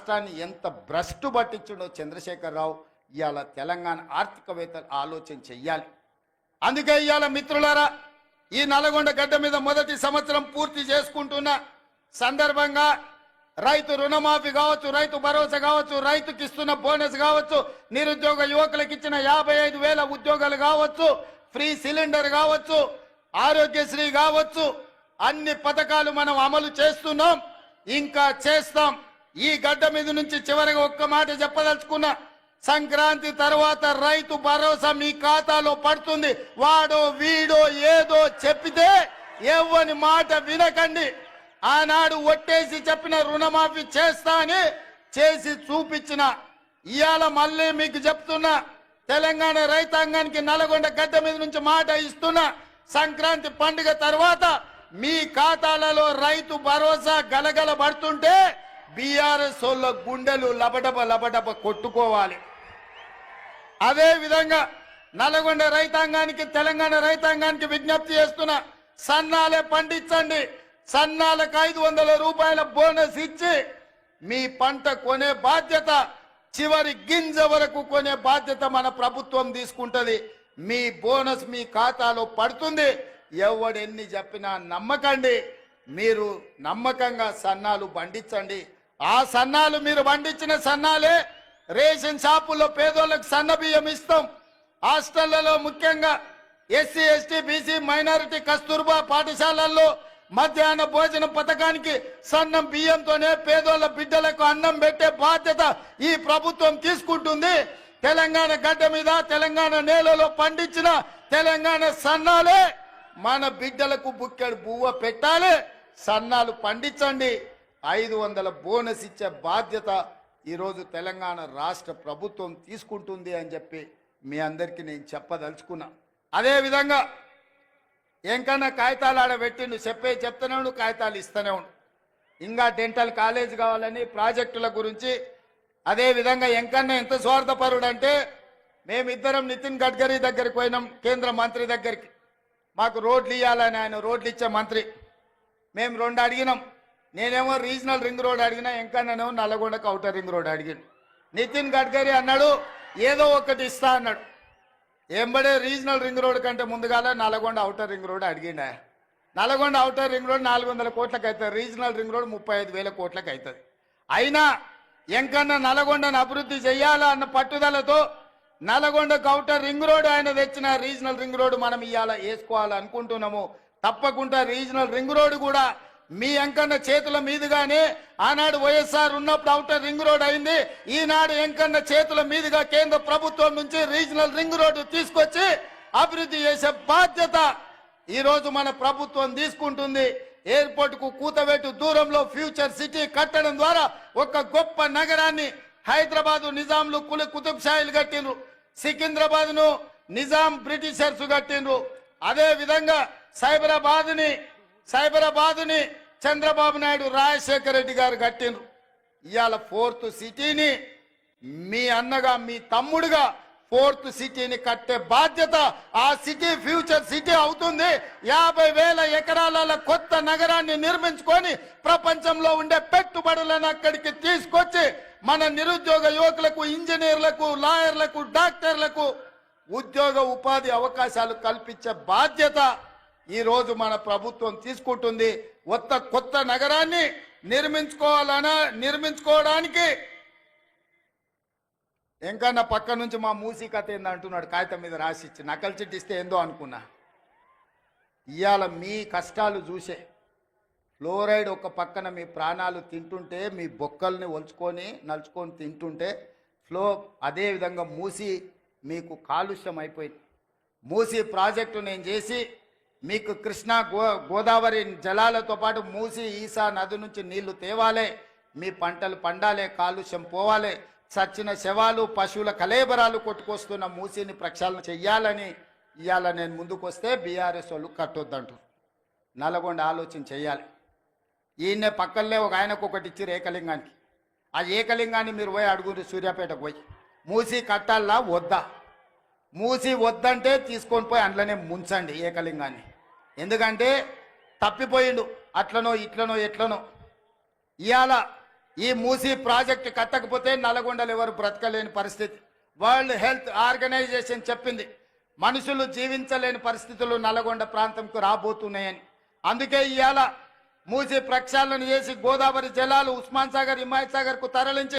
రాష్ట్రాన్ని ఎంత భ్రష్టు పట్టించుడో చంద్రశేఖరరావు ఇవాళ తెలంగాణ ఆర్థికవేత్తలు ఆలోచన చెయ్యాలి. అందుకే ఇవాళ మిత్రులారా, ఈ నల్గొండ గడ్డ మీద మొదటి సంవత్సరం పూర్తి చేసుకుంటున్న సందర్భంగా రైతు రుణమాఫీ కావచ్చు, రైతు భరోసా కావచ్చు, రైతుకి ఇస్తున్న బోనస్ కావచ్చు, నిరుద్యోగ యువకులకు ఇచ్చిన 55,000 ఉద్యోగాలు కావచ్చు, ఫ్రీ సిలిండర్ కావచ్చు, ఆరోగ్యశ్రీ కావచ్చు, అన్ని పథకాలు మనం అమలు చేస్తున్నాం, ఇంకా చేస్తాం. ఈ గడ్డ మీద నుంచి చివరిగా ఒక్క మాట చెప్పదలుచుకున్నా, సంక్రాంతి తర్వాత రైతు భరోసా మీ ఖాతాలో పడుతుంది. వాడో వీడో ఏదో చెప్పితే ఎవ్వని మాట వినకండి. ఆనాడు ఒట్టేసి చెప్పిన రుణమాఫీ చేస్తా అని చేసి చూపించిన ఇవాళ మళ్ళీ మీకు చెప్తున్నా, తెలంగాణ రైతాంగానికి నల్గొండ గడ్డ మీద నుంచి మాట ఇస్తున్నా, సంక్రాంతి పండుగ తర్వాత మీ ఖాతాలలో రైతు భరోసా గలగల పడుతుంటే బీఆర్ఎస్ వాళ్ళ గుండెలు లబడబ లబడబ కొట్టుకోవాలి. అదే విధంగా నల్గొండ రైతాంగానికి, తెలంగాణ రైతాంగానికి విజ్ఞప్తి చేస్తున్నా, సన్నాలే పండించండి. సన్నాలకు 500 రూపాయల బోనస్ ఇచ్చి మీ పంట కొనే బాధ్యత, చివరి గింజ వరకు కొనే బాధ్యత మన ప్రభుత్వం తీసుకుంటది. మీ బోనస్ మీ ఖాతాలో పడుతుంది. ఎవడెన్ని చెప్పినా నమ్మకండి. మీరు నమ్మకంగా సన్నాలు పండించండి. ఆ సన్నాలు మీరు పండించిన సన్నాలే రేషన్ షాపుల్లో పేదోళ్ళకు సన్న బియ్యం ఇస్తాం. హాస్టళ్లలో ముఖ్యంగా SC ST BC minority Kasturba పాఠశాలల్లో మధ్యాహ్న భోజన పథకానికి సన్నం బియ్యంతోనే పేదోళ్ళ బిడ్డలకు అన్నం పెట్టే బాధ్యత ఈ ప్రభుత్వం తీసుకుంటుంది. తెలంగాణ గడ్డ మీద, తెలంగాణ నేలలో పండించిన తెలంగాణ సన్నాలే మన బిడ్డలకు బుక్కెడు బువ్వ పెట్టాలి. సన్నాలు పండించండి. 500 బోనస్ ఇచ్చే బాధ్యత ఈరోజు తెలంగాణ రాష్ట్ర ప్రభుత్వం తీసుకుంటుంది అని చెప్పి మీ అందరికీ నేను చెప్పదలుచుకున్నా. అదేవిధంగా ఎంకన్నా కాగితాలు ఆడబెట్టిండు, చెప్తూనే కాగితాలు ఇస్తూనే ఉండు. ఇంకా డెంటల్ కాలేజ్ కావాలని ప్రాజెక్టుల గురించి. అదేవిధంగా ఎంకన్నా ఎంత స్వార్థపరుడు అంటే, మేమిద్దరం నితిన్ గడ్కరీ దగ్గరికి పోయినాం, కేంద్ర మంత్రి దగ్గరికి. మాకు రోడ్లు ఇవ్వాలని, ఆయన రోడ్లు ఇచ్చే మంత్రి. మేము 2 అడిగినాం. నేనేమో రీజనల్ రింగ్ రోడ్ అడిగినా, ఎంకన్నానేమో నల్లగొండకు ఔటర్ రింగ్ రోడ్ అడిగాను. నితిన్ గడ్కరీ అన్నాడు ఏదో ఒకటి ఇస్తా అన్నాడు. ఎంబడే రీజనల్ రింగ్ రోడ్ కంటే ముందుగాల నల్గొండ ఔటర్ రింగ్ రోడ్ అడిగిండా. నల్గొండ ఔటర్ రింగ్ రోడ్ 400 కోట్లకు అవుతుంది, రీజనల్ రింగ్ రోడ్ 35,000 కోట్లకు అవుతుంది. అయినా ఎంకన్నా నల్గొండను అభివృద్ధి చేయాలా అన్న పట్టుదలతో నల్గొండకు ఔటర్ రింగ్ రోడ్ ఆయన తెచ్చిన రీజనల్ రింగ్ రోడ్ మనం ఇవాళ వేసుకోవాలనుకుంటున్నాము. తప్పకుండా రీజనల్ రింగ్ రోడ్ కూడా మీ ఎంకన్న చేతుల మీదుగానే, ఆనాడు వైఎస్ఆర్ ఉన్నప్పుడు ఔటర్ రింగ్ రోడ్ అయింది, ఈనాడు ఎంకన్న చేతుల మీదుగా కేంద్ర ప్రభుత్వం నుంచి రీజనల్ రింగ్ రోడ్డు తీసుకొచ్చి అభివృద్ధి చేసే బాధ్యత ఈరోజు మన ప్రభుత్వం తీసుకుంటుంది. ఎయిర్పోర్ట్ కు కూతవేటు దూరంలో ఫ్యూచర్ సిటీ కట్టడం ద్వారా ఒక గొప్ప నగరాన్ని హైదరాబాద్ నిజాంలు కుతుబ్ షాయిలు కట్టిండ్రు, సికింద్రాబాద్ ను నిజాం బ్రిటిషర్స్ కట్టిండ్రు. అదే విధంగా సైబరాబాద్ ని చంద్రబాబు నాయుడు, రాజశేఖర రెడ్డి గారు కట్టిండ్రు. ఇవాళ 4th సిటీని మీ అన్నగా, మీ తమ్ముడుగా 4th సిటీని కట్టే బాధ్యత, ఆ సిటీ ఫ్యూచర్ సిటీ అవుతుంది. 50,000 ఎకరాల కొత్త నగరాన్ని నిర్మించుకొని ప్రపంచంలో ఉండే పెట్టుబడులను అక్కడికి తీసుకొచ్చి మన నిరుద్యోగ యువకులకు, ఇంజనీర్లకు, లాయర్లకు, డాక్టర్లకు ఉద్యోగ ఉపాధి అవకాశాలు కల్పించే బాధ్యత ఈరోజు మన ప్రభుత్వం తీసుకుంటుంది. కొత్త నగరాన్ని నిర్మించుకోవడానికి ఎంకన్నా పక్క నుంచి మా మూసీ కథ ఏంది అంటున్నాడు, కాగితం మీద రాసిచ్చి నకలు చిట్టిస్తే ఏందో అనుకున్నా. ఇవాళ మీ కష్టాలు చూసే ఫ్లోరైడ్ ఒక పక్కన మీ ప్రాణాలు తింటుంటే, మీ బొక్కల్ని నలుచుకొని తింటుంటే అదేవిధంగా మూసీ మీకు కాలుష్యం అయిపోయింది. మూసీ ప్రాజెక్టు నేను చేసి మీకు కృష్ణా గోదావరి జలాలతో పాటు మూసీ ఈసా నది నుంచి నీళ్లు తేవాలే, మీ పంటలు పండాలే, కాలుష్యం పోవాలి, చచ్చిన శవాలు పశువుల కలేబరాలు కొట్టుకొస్తున్న మూసీని ప్రక్షాళన చెయ్యాలని ఇవాళ నేను ముందుకొస్తే బీఆర్ఎస్ వాళ్ళు కట్టొద్దంటారు. నల్గొండ ఆలోచన చెయ్యాలి. ఈయన్నే పక్కనే ఒక ఆయనకు ఒకటి ఇచ్చిరు ఏకలింగానికి. ఆ ఏకలింగాన్ని మీరు పోయి అడుగురు, సూర్యాపేటకు పోయి మూసీ కట్టాలా వద్దా, మూసి వద్దంటే తీసుకొని పోయి అందులోనే ముంచండి ఏకలింగాన్ని. ఎందుకంటే తప్పిపోయిండు, అట్లనో ఇట్లనో ఎట్లనో. ఇవాళ ఈ మూసీ ప్రాజెక్టు కట్టకపోతే నల్గొండలు ఎవరు బ్రతకలేని పరిస్థితి. వరల్డ్ హెల్త్ ఆర్గనైజేషన్ చెప్పింది మనుషులు జీవించలేని పరిస్థితులు నల్గొండ ప్రాంతంకు రాబోతున్నాయని. అందుకే ఇవాళ మూసీ ప్రక్షాళన చేసి గోదావరి జలాలు ఉస్మాన్ సాగర్, హిమాయత్ సాగర్ కు తరలించి